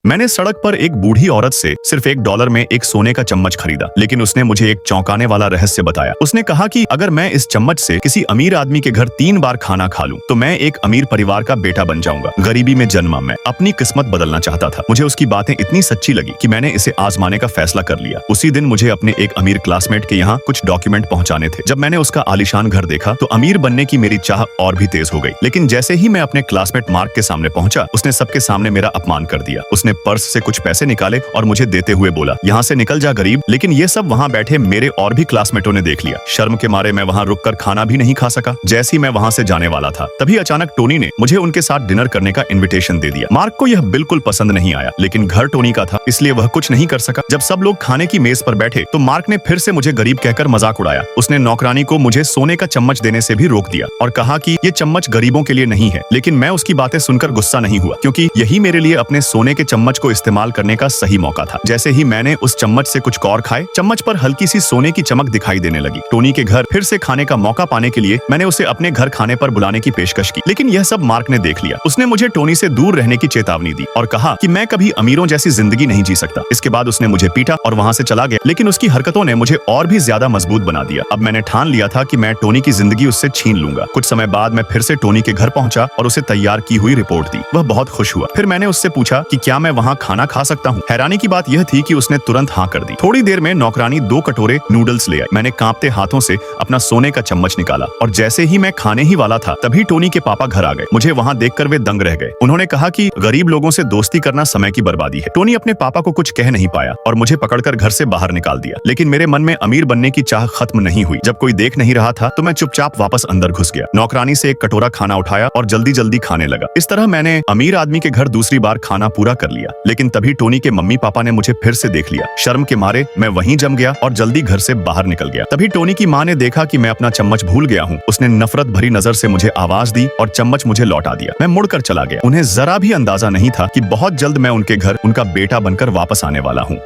मैंने सड़क पर एक बूढ़ी औरत से सिर्फ $1 में एक सोने का चम्मच खरीदा, लेकिन उसने मुझे एक चौंकाने वाला रहस्य बताया। उसने कहा कि अगर मैं इस चम्मच से किसी अमीर आदमी के घर 3 बार खाना खा लूं, तो मैं एक अमीर परिवार का बेटा बन जाऊंगा। गरीबी में जन्मा मैं अपनी किस्मत बदलना चाहता था। मुझे उसकी बातें इतनी सच्ची लगी कि मैंने इसे आजमाने का फैसला कर लिया। उसी दिन मुझे अपने एक अमीर क्लासमेट के यहाँ कुछ डॉक्यूमेंट पहुंचाने थे। जब मैंने उसका आलीशान घर देखा तो अमीर बनने की मेरी चाह और भी तेज हो गई। लेकिन जैसे ही मैं अपने क्लासमेट मार्क के सामने पहुंचा, उसने सबके सामने मेरा अपमान कर दिया। उसने पर्स से कुछ पैसे निकाले और मुझे देते हुए बोला, यहाँ से निकल जा गरीब। लेकिन ये सब वहाँ बैठे मेरे और भी क्लासमेटों ने देख लिया। शर्म के मारे मैं वहाँ रुककर खाना भी नहीं खा सका। जैसे ही मैं वहाँ से जाने वाला था, तभी अचानक टोनी ने मुझे उनके साथ डिनर करने का इन्विटेशन दे दिया। मार्क को यह बिल्कुल पसंद नहीं आया, लेकिन घर टोनी का था, इसलिए वह कुछ नहीं कर सका। जब सब लोग खाने की मेज पर बैठे तो मार्क ने फिर से मुझे गरीब कहकर मजाक उड़ाया। उसने नौकरानी को मुझे सोने का चम्मच देने से भी रोक दिया और कहा कि ये चम्मच गरीबों के लिए नहीं है। लेकिन मैं उसकी बातें सुनकर गुस्सा नहीं हुआ, क्योंकि यही मेरे लिए अपने सोने के चम्मच को इस्तेमाल करने का सही मौका था। जैसे ही मैंने उस चम्मच से कुछ कौर खाए, चम्मच पर हल्की सी सोने की चमक दिखाई देने लगी। टोनी के घर फिर से खाने का मौका पाने के लिए मैंने उसे अपने घर खाने पर बुलाने की पेशकश की, लेकिन यह सब मार्क ने देख लिया। उसने मुझे टोनी से दूर रहने की चेतावनी दी और कहा कि मैं कभी अमीरों जैसी जिंदगी नहीं जी सकता। इसके बाद उसने मुझे पीटा और वहाँ से चला गया, लेकिन उसकी हरकतों ने मुझे और भी ज्यादा मजबूत बना दिया। अब मैंने ठान लिया था कि मैं टोनी की जिंदगी उससे छीन लूंगा। कुछ समय बाद मैं फिर से टोनी के घर पहुंचा और उसे तैयार की हुई रिपोर्ट दी। वह बहुत खुश हुआ। फिर मैंने उससे पूछा कि क्या मैं वहाँ खाना खा सकता हूँ। हैरानी की बात यह थी कि उसने तुरंत हाँ कर दी। थोड़ी देर में नौकरानी 2 कटोरे नूडल्स ले आई। मैंने कांपते हाथों से अपना सोने का चम्मच निकाला और जैसे ही मैं खाने ही वाला था, तभी टोनी के पापा घर आ गए। मुझे वहाँ देखकर वे दंग रह गए। उन्होंने कहा कि गरीब लोगों से दोस्ती करना समय की बर्बादी है। टोनी अपने पापा को कुछ कह नहीं पाया और मुझे पकड़कर घर से बाहर निकाल दिया। लेकिन मेरे मन में अमीर बनने की चाह खत्म नहीं हुई। जब कोई देख नहीं रहा था तो मैं चुपचाप वापस अंदर घुस गया। नौकरानी से एक कटोरा खाना उठाया और जल्दी जल्दी खाने लगा। इस तरह मैंने अमीर आदमी के घर दूसरी बार खाना पूरा कर लिया। लेकिन तभी टोनी के मम्मी पापा ने मुझे फिर से देख लिया। शर्म के मारे मैं वहीं जम गया और जल्दी घर से बाहर निकल गया। तभी टोनी की माँ ने देखा कि मैं अपना चम्मच भूल गया हूँ। उसने नफरत भरी नजर से मुझे आवाज दी और चम्मच मुझे लौटा दिया। मैं मुड़कर चला गया। उन्हें जरा भी अंदाजा नहीं था कि बहुत जल्द मैं उनके घर उनका बेटा बनकर वापस आने वाला हूँ।